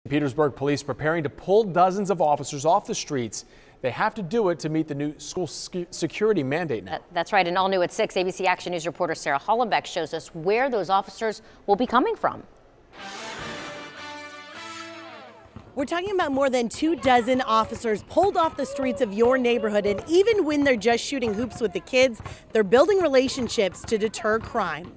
Petersburg police preparing to pull dozens of officers off the streets. They have to do it to meet the new school security mandate now. That's right. And all new at 6, ABC Action News reporter Sarah Hollenbeck shows us where those officers will be coming from. We're talking about more than 24 officers pulled off the streets of your neighborhood. And even when they're just shooting hoops with the kids, they're building relationships to deter crime.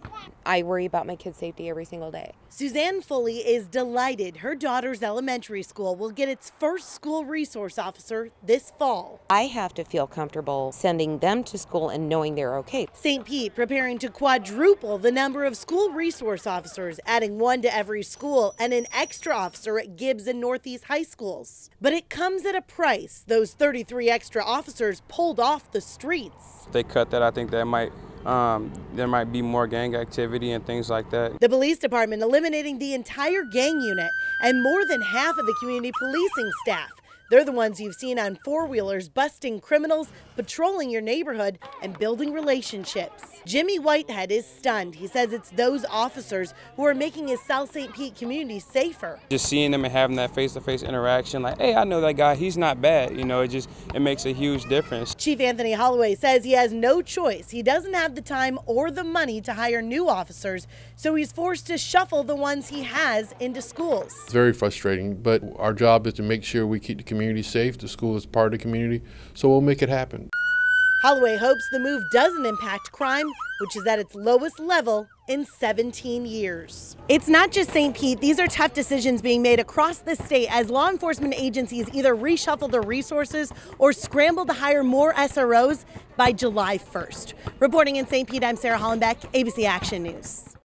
I worry about my kids' safety every single day. Suzanne Foley is delighted her daughter's elementary school will get its first school resource officer this fall. I have to feel comfortable sending them to school and knowing they're okay. St. Pete preparing to quadruple the number of school resource officers, adding one to every school and an extra officer at Gibbs and Northeast high schools. But it comes at a price. Those 33 extra officers pulled off the streets. If they cut that, I think there might be more gang activity and things like that. The police department eliminating the entire gang unit and more than half of the community policing staff. They're the ones you've seen on four-wheelers busting criminals, patrolling your neighborhood, and building relationships. Jimmy Whitehead is stunned. He says it's those officers who are making his South St. Pete community safer. Just seeing them and having that face-to-face interaction, like, hey, I know that guy, he's not bad. You know, it makes a huge difference. Chief Anthony Holloway says he has no choice. He doesn't have the time or the money to hire new officers, so he's forced to shuffle the ones he has into schools. It's very frustrating, but our job is to make sure we keep the community safe. The school is part of the community, so we'll make it happen. Holloway hopes the move doesn't impact crime, which is at its lowest level in 17 years. It's not just St. Pete. These are tough decisions being made across the state as law enforcement agencies either reshuffle their resources or scramble to hire more SROs by July 1st. Reporting in St. Pete, I'm Sarah Hollenbeck, ABC Action News.